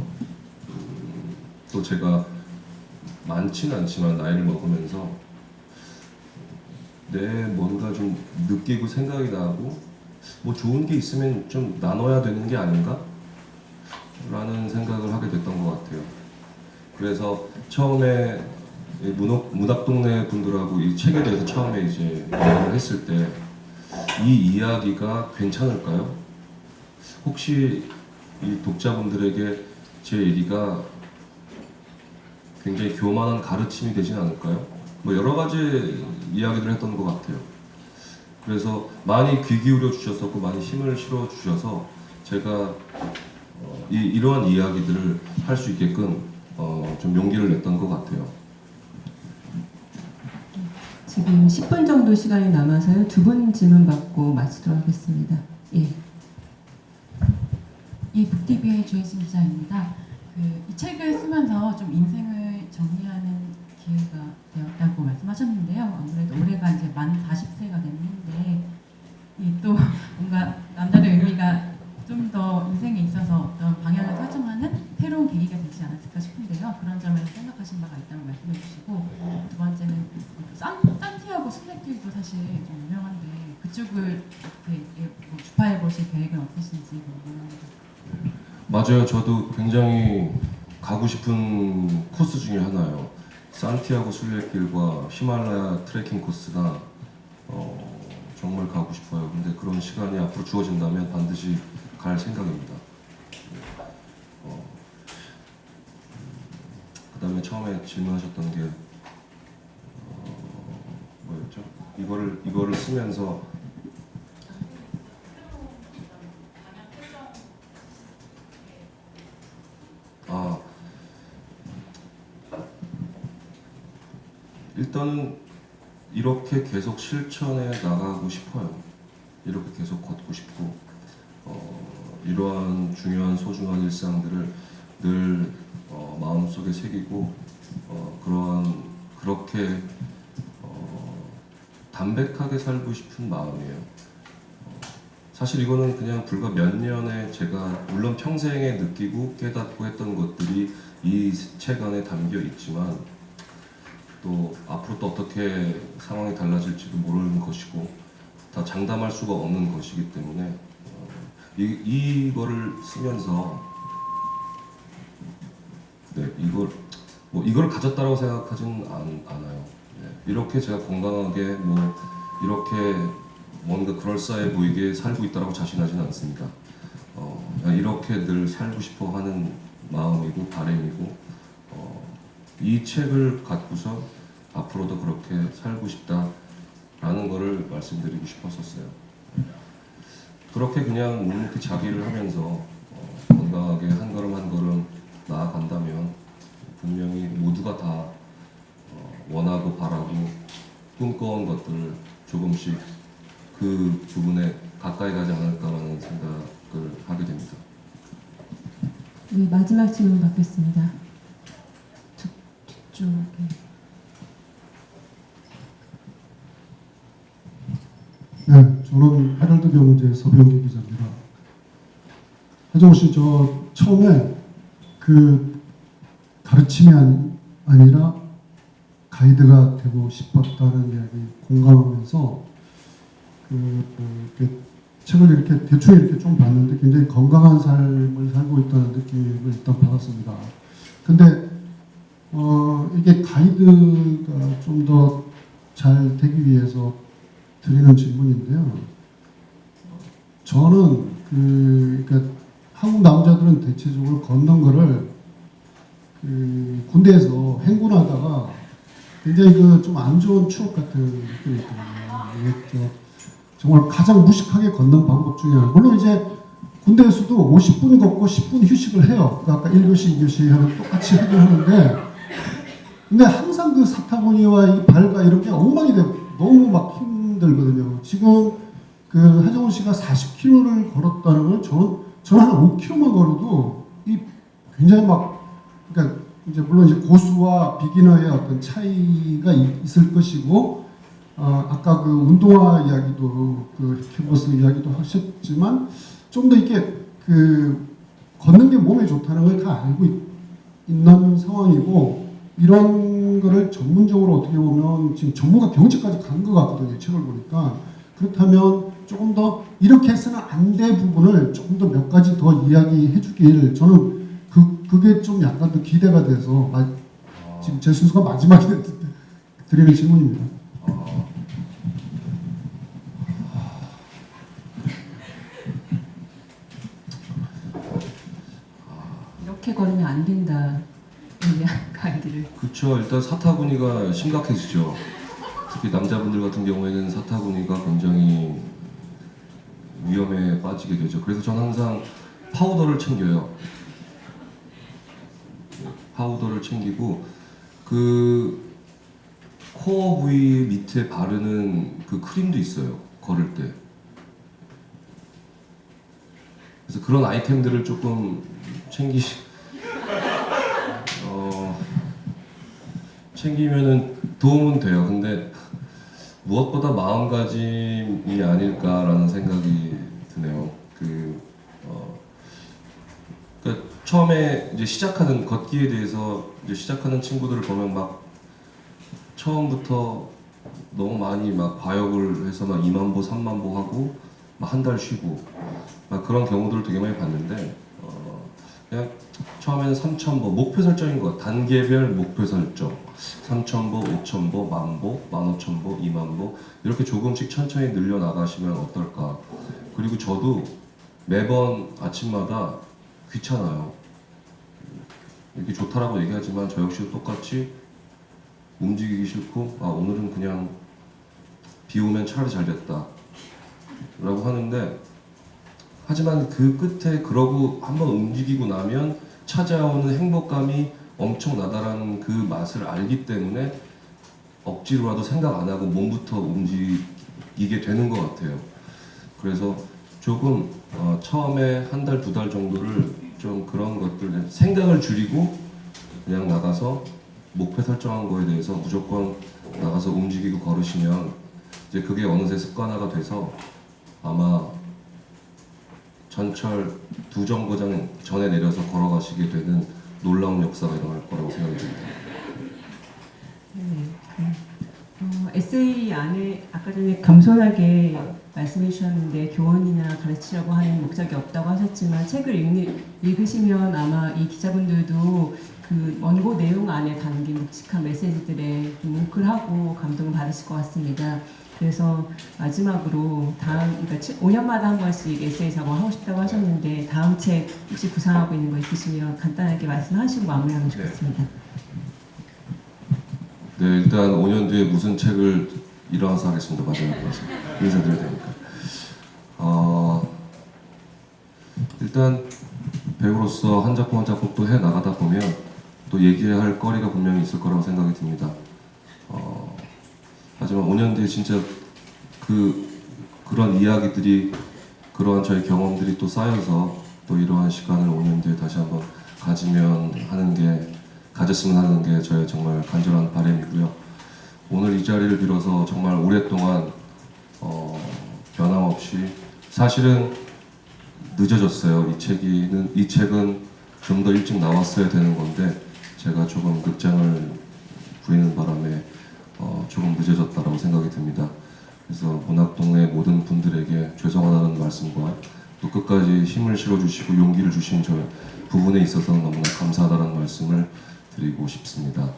또 제가 많지는 않지만 나이를 먹으면서 내 뭔가 좀 느끼고 생각이 나고 뭐 좋은 게 있으면 좀 나눠야 되는 게 아닌가? 라는 생각을 하게 됐던 것 같아요. 그래서 처음에 문학동네 분들하고 이 책에 대해서 처음에 이제 얘기를 했을 때 이 이야기가 괜찮을까요? 혹시 이 독자분들에게 제 얘기가 굉장히 교만한 가르침이 되진 않을까요? 뭐 여러 가지 이야기를 했던 것 같아요. 그래서 많이 귀 기울여 주셨었고 많이 힘을 실어 주셔서 제가 이러한 이야기들을 할 수 있게끔 좀 용기를 냈던 것 같아요. 지금 10분 정도 시간이 남아서요. 두 분 질문 받고 마치도록 하겠습니다. 예. 북TV의 주혜진 기자입니다. 이 책을 쓰면서 좀 인생을 정리하는 기회가 되었다고 말씀하셨는데요. 아무래도 올해가 이제 만 40세가 됐는데 또 뭔가 남다른 의미가 좀 더 인생에 있어서 어떤 방향을 설정하는 새로운 계기가 되지 않았을까 싶은데요. 그런 점에서 생각하신 바가 있다고 말씀해 주시고, 두 번째는 산티아고 순례길도 사실 좀 유명한데 그쪽을 이렇게 주파해 보실 계획은 없으신지 궁금합니다. 맞아요. 저도 굉장히 가고 싶은 코스 중에 하나예요. 산티아고 순례길과 히말라야 트레킹 코스가 정말 가고 싶어요. 근데 그런 시간이 앞으로 주어진다면 반드시 갈 생각입니다. 그 다음에 처음에 질문하셨던 게 뭐였죠? 이거를 쓰면서 일단은 이렇게 계속 실천해 나가고 싶어요. 이렇게 계속 걷고 싶고 이러한 중요한 소중한 일상들을 늘 마음속에 새기고 그렇게 담백하게 살고 싶은 마음이에요. 사실 이거는 그냥 불과 몇 년에 제가 물론 평생에 느끼고 깨닫고 했던 것들이 이 책 안에 담겨 있지만 또 앞으로 또 어떻게 상황이 달라질지도 모르는 것이고 다 장담할 수가 없는 것이기 때문에 이거를 쓰면서 네, 이걸 가졌다라고 생각하진 않아요. 네, 이렇게 제가 건강하게 뭐 이렇게 뭔가 그럴싸해 보이게 살고 있다라고 자신하지는 않습니다. 그냥 이렇게 늘 살고 싶어 하는 마음이고 바람이고 이 책을 갖고서 앞으로도 그렇게 살고 싶다라는 거를 말씀드리고 싶었었어요. 그렇게 그냥 묵묵히 자기를 하면서 건강하게 한 걸음 한 걸음 나아간다면 분명히 모두가 다 원하고 바라고 꿈꿔온 것들을 조금씩 그 부분에 가까이 가지 않을까라는 생각을 하게 됩니다. 네, 마지막 질문 받겠습니다. 뒤쪽에. 네, 저는 헤럴드 경제 서병기 기자입니다. 하정우 씨, 저 처음에 그 가르침이 아니라 가이드가 되고 싶었다는 이야기 공감하면서 이렇게 책을 이렇게 대충 이렇게 좀 봤는데 굉장히 건강한 삶을 살고 있다는 느낌을 일단 받았습니다. 근데 이게 가이드가 좀 더 잘 되기 위해서 드리는 질문인데요. 저는 그러니까 한국 남자들은 대체적으로 걷는 거를 군대에서 행군하다가 굉장히 좀 안 좋은 추억 같은 느낌이 있거든요. 이게 정말 가장 무식하게 걷는 방법 중에 하나. 물론 이제 군대에서도 50분 걷고 10분 휴식을 해요. 아까 1교시, 2교시 하는 똑같이 하긴 하는데, 근데 항상 그 사타구니와 이 발과 이런 게 엉망이 돼요. 너무 막 힘들거든요. 지금 그 하정우 씨가 40km를 걸었다는 걸 저는 한 5km만 걸어도 이 굉장히 그러니까 이제 물론 이제 고수와 비기너의 어떤 차이가 있을 것이고, 아까 그 운동화 이야기도 그 캔버스 이야기도 하셨지만 좀 더 이렇게 걷는 게 몸에 좋다는 걸 다 알고 있는 상황이고, 이런 거를 전문적으로 어떻게 보면 지금 전문가 경지까지 간 것 같거든요. 책을 보니까. 그렇다면 조금 더 이렇게 해서는 안 될 부분을 조금 더 몇 가지 더 이야기해 주길, 저는 그게 좀 약간 더 기대가 돼서 지금 제 순서가 마지막이 됐는데 드리는 질문입니다. 이렇게 걸으면 안 된다. 가이드를. 그렇죠. 일단 사타구니가 심각해지죠. 특히 남자분들 같은 경우에는 사타구니가 굉장히 위험에 빠지게 되죠. 그래서 저는 항상 파우더를 챙겨요. 파우더를 챙기고 그 코어 부위 밑에 바르는 그 크림도 있어요. 걸을 때. 그래서 그런 아이템들을 조금 챙기면은 도움은 돼요. 근데 무엇보다 마음가짐이 아닐까라는 생각이 드네요. 그러니까 처음에 이제 시작하는 걷기에 대해서 이제 시작하는 친구들을 보면 막 처음부터 너무 많이 막 과욕을 해서 막 2만 보, 3만 보 하고 막 한 달 쉬고 막 그런 경우들을 되게 많이 봤는데 그냥 처음에는 3,000보 목표 설정인 것 같아요. 단계별 목표 설정 3,000보, 5,000보, 10,000보, 15,000보, 20,000보 이렇게 조금씩 천천히 늘려나가시면 어떨까. 그리고 저도 매번 아침마다 귀찮아요. 이렇게 좋다라고 얘기하지만 저 역시도 똑같이 움직이기 싫고 오늘은 그냥 비 오면 차라리 잘 됐다 라고 하는데, 하지만 그 끝에 그러고 한번 움직이고 나면 찾아오는 행복감이 엄청나다라는 그 맛을 알기 때문에 억지로라도 생각 안 하고 몸부터 움직이게 되는 것 같아요. 그래서 조금 처음에 한 달, 두 달 정도를 좀 그런 것들 생각을 줄이고 그냥 나가서 목표 설정한 거에 대해서 무조건 나가서 움직이고 걸으시면 이제 그게 어느새 습관화가 돼서 아마 전철 2정거장 전에 내려서 걸어가시게 되는 놀라운 역사가 일어날 거라고 생각이 듭니다. 네. 에세이 안에 아까 전에 겸손하게 말씀해 주셨는데 교원이나 가르치려고 하는 목적이 없다고 하셨지만 책을 읽으시면 아마 이 기자분들도 그 원고 내용 안에 담긴 묵직한 메시지들에 좀 뭉클하고 감동을 받으실 것 같습니다. 그래서 마지막으로 그러니까 5년마다 한 번씩 에세이 작업하고 싶다고 하셨는데 다음 책 혹시 구상하고 있는 거 있으시면 간단하게 말씀하시고 마무리하면 좋겠습니다. 네, 일단 5년 뒤에 무슨 책을 일어나서 하겠습니다. 마지막으로 인사드려야 되니까. 일단 배우로서 한 작품 한 작품 또 해 나가다 보면 또 얘기해야 할 거리가 분명히 있을 거라고 생각이 듭니다. 하지만 5년 뒤에 진짜 그런 이야기들이 그러한 저의 경험들이 또 쌓여서 또 이러한 시간을 5년 뒤에 다시 한번 가졌으면 하는 게 저의 정말 간절한 바람이고요. 오늘 이 자리를 빌어서 정말 오랫동안 변함없이 사실은 늦어졌어요. 이 책은 좀 더 일찍 나왔어야 되는 건데 제가 조금 늦장을 부리는 바람에 조금 늦어졌다라고 생각이 듭니다. 그래서 문학동네 모든 분들에게 죄송하다는 말씀과 또 끝까지 힘을 실어주시고 용기를 주신 저 부분에 있어서 너무나 감사하다는 말씀을 드리고 싶습니다.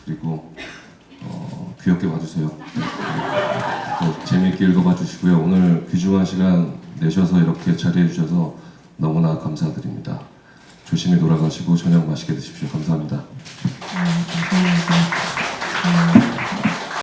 그리고 귀엽게 봐주세요. 또 재미있게 읽어봐 주시고요. 오늘 귀중한 시간 내셔서 이렇게 자리해 주셔서 너무나 감사드립니다. 조심히 돌아가시고 저녁 맛있게 드십시오. 감사합니다.